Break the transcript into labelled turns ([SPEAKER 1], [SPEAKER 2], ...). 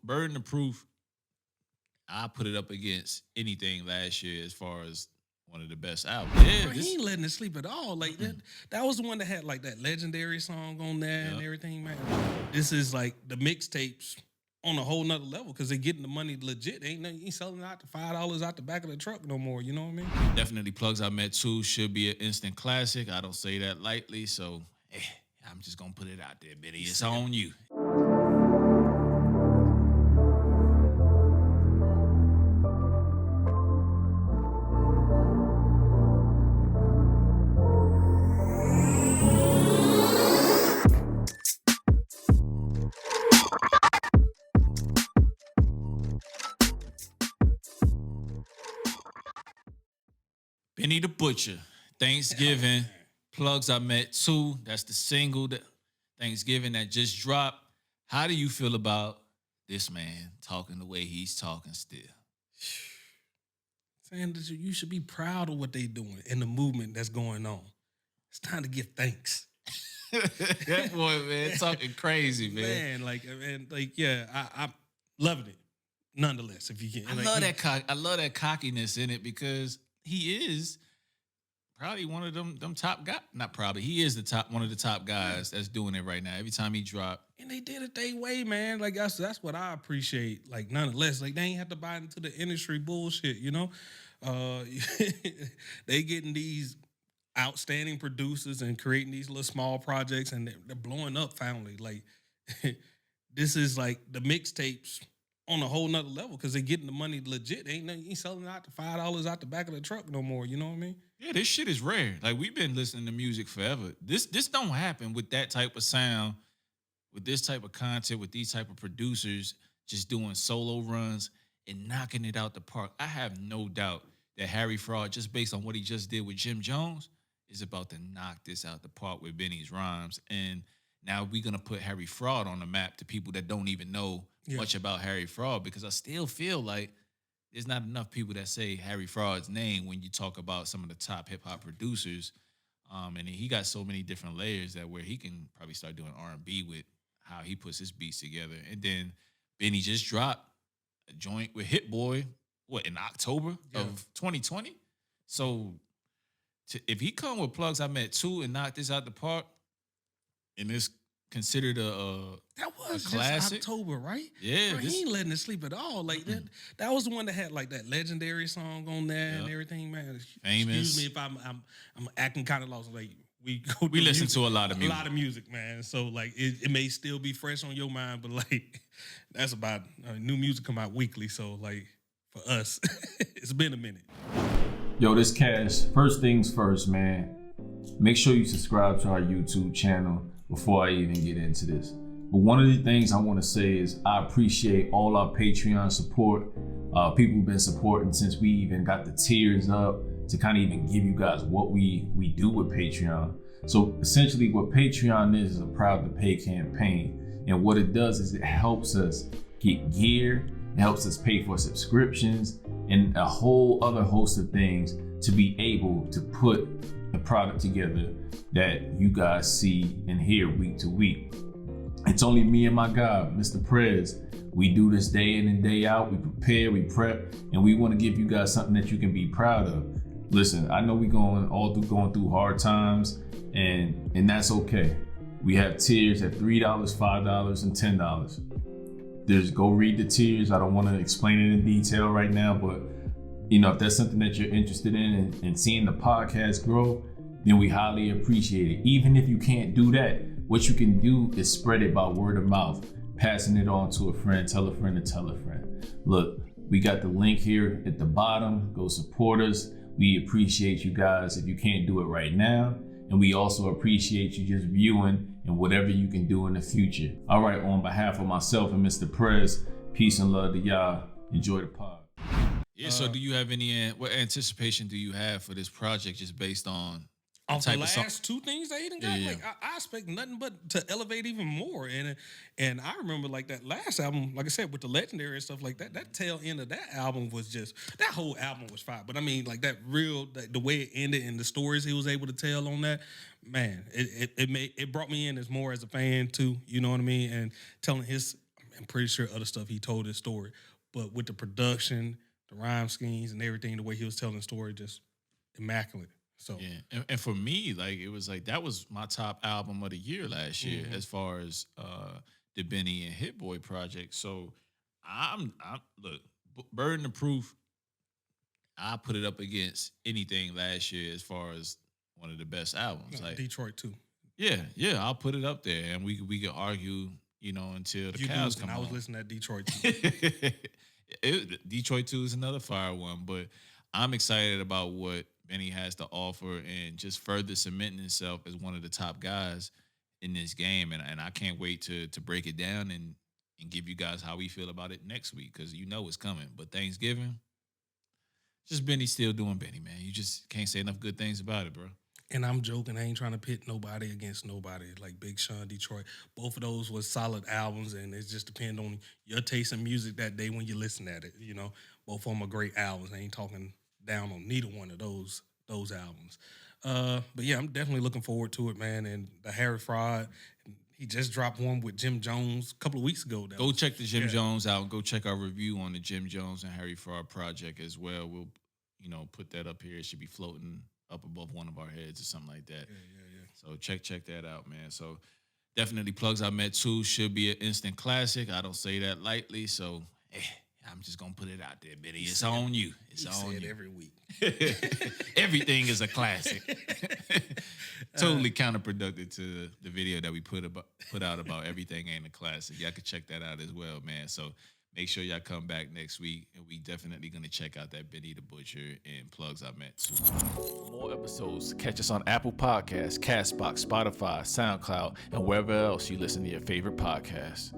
[SPEAKER 1] burden of proof, I put it up against anything last year as far as one of the best albums. Yeah,
[SPEAKER 2] Bro, he ain't letting it sleep at all. Like that was the one that had like that legendary song on there and
[SPEAKER 1] Yep.
[SPEAKER 2] everything, man. This is like the mixtapes on a whole nother level because they're getting the money legit. Ain't nothing, ain't selling out to $5 out the back of the truck no more. You know what I mean?
[SPEAKER 1] Definitely Plugs I Met Too should be an instant classic. I don't say that lightly, so I'm just gonna put it out there, Benny. It's on you. Benny the Butcher, Thanksgiving, Plugs I Met Too. That's the single that Thanksgiving that just dropped. How do you feel about this man talking the way he's talking still?
[SPEAKER 2] Saying that you should be proud of what they doing and the movement that's going on. It's time to give thanks.
[SPEAKER 1] That boy, man, talking crazy, man.
[SPEAKER 2] Yeah, I'm loving it. Nonetheless, if you can,
[SPEAKER 1] I love that cockiness in it because he is probably one of them top guys. Not probably, he is one of the top guys that's doing it right now. Every time he drop,
[SPEAKER 2] and they did it their way, man. Like that's what I appreciate. Like nonetheless, like they ain't have to buy into the industry bullshit, you know. They getting these outstanding producers and creating these little small projects, and they're blowing up finally. Like this is like the mixtapes on a whole nother level because they're getting the money legit. Ain't selling out to $5 out the back of the truck no more. You know what I mean?
[SPEAKER 1] Yeah, this shit is rare. Like we've been listening to music forever. This don't happen with that type of sound, with this type of content, with these type of producers just doing solo runs and knocking it out the park. I have no doubt that Harry Fraud, just based on what he just did with Jim Jones, is about to knock this out the park with Benny's rhymes. And now we're gonna put Harry Fraud on the map to people that don't even know much about Harry Fraud, because I still feel like there's not enough people that say Harry Fraud's name when you talk about some of the top hip hop producers. And he got so many different layers that where he can probably start doing R&B with how he puts his beats together. And then Benny just dropped a joint with Hit Boy, in October of 2020. So if he come with Plugs I Met Too and knock this out the park, and it's considered
[SPEAKER 2] that was
[SPEAKER 1] classic.
[SPEAKER 2] Just October, right?
[SPEAKER 1] Yeah,
[SPEAKER 2] bro, he ain't letting it sleep at all. Like that was the one that had like that legendary song on there and everything, man.
[SPEAKER 1] Famous.
[SPEAKER 2] Excuse me if I'm acting kind of lost. Like we
[SPEAKER 1] listen to a lot of music.
[SPEAKER 2] A lot of music, man. So like it may still be fresh on your mind, but like that's about new music come out weekly. So like for us, it's been a minute.
[SPEAKER 3] Yo, this Kash. First things first, man. Make sure you subscribe to our YouTube channel before I even get into this. But one of the things I want to say is I appreciate all our Patreon support. People have been supporting since we even got the tiers up to kind of even give you guys what we do with Patreon. So essentially what Patreon is a proud to pay campaign. And what it does is it helps us get gear, it helps us pay for subscriptions and a whole other host of things to be able to put the product together that you guys see and hear week to week. It's only me and my guy, Mr. Prez. We do this day in and day out. We prepare, we prep, and we want to give you guys something that you can be proud of. Listen, I know we going through hard times, and that's okay. We have tiers at $3, $5, and $10. Go read the tiers. I don't want to explain it in detail right now, but if that's something that you're interested in and seeing the podcast grow, then we highly appreciate it. Even if you can't do that, what you can do is spread it by word of mouth, passing it on to a friend, tell a friend to tell a friend. Look, we got the link here at the bottom. Go support us. We appreciate you guys if you can't do it right now. And we also appreciate you just viewing and whatever you can do in the future. All right, on behalf of myself and Mr. Prez, peace and love to y'all. Enjoy the pod.
[SPEAKER 1] Yeah, so do you have what anticipation do you have for this project just based on
[SPEAKER 2] off the last two things they done got? Yeah. Like I expect nothing but to elevate even more. And I remember like that last album, like I said, with the legendary and stuff like that, that tail end of that album was just, that whole album was fire. But I mean, like the way it ended and the stories he was able to tell on that, man, it brought me in as more as a fan too, you know what I mean? And telling I'm pretty sure other stuff he told his story. But with the production, the rhyme schemes, and everything, the way he was telling the story, just immaculate. So
[SPEAKER 1] yeah, and for me, like it was like that was my top album of the year last year as far as the Benny and Hit Boy project. So I'm look, burden of proof. I put it up against anything last year as far as one of the best albums. Like
[SPEAKER 2] Detroit too.
[SPEAKER 1] yeah, I'll put it up there, and we could argue, until the cows come
[SPEAKER 2] I was
[SPEAKER 1] home.
[SPEAKER 2] listening to Detroit too.
[SPEAKER 1] Detroit 2 is another fire one, but I'm excited about what Benny has to offer and just further cementing himself as one of the top guys in this game. And I can't wait to break it down and give you guys how we feel about it next week, because it's coming. But Thanksgiving, just Benny still doing Benny, man. You just can't say enough good things about it, bro.
[SPEAKER 2] And I'm joking. I ain't trying to pit nobody against nobody. Like Big Sean, Detroit. Both of those was solid albums, and it just depends on your taste in music that day when you listen at it. Both of them are great albums. I ain't talking down on neither one of those albums. But yeah, I'm definitely looking forward to it, man. And the Harry Fraud, he just dropped one with Jim Jones a couple of weeks ago.
[SPEAKER 1] Go check the Jim Jones out. Go check our review on the Jim Jones and Harry Fraud project as well. We'll, put that up here. It should be floating up above one of our heads or something like that.
[SPEAKER 2] Yeah.
[SPEAKER 1] So check that out, man. So definitely Plugs I Met 2 should be an instant classic. I don't say that lightly, so I'm just gonna put it out there, Benny. It's on you. It's on you.
[SPEAKER 2] Every week.
[SPEAKER 1] Everything is a classic. Totally counterproductive to the video that we put out about everything ain't a classic. Y'all can check that out as well, man. So make sure y'all come back next week, and we definitely gonna check out that Benny the Butcher and Plugs I Met 2. For more episodes, catch us on Apple Podcasts, Castbox, Spotify, SoundCloud, and wherever else you listen to your favorite podcasts.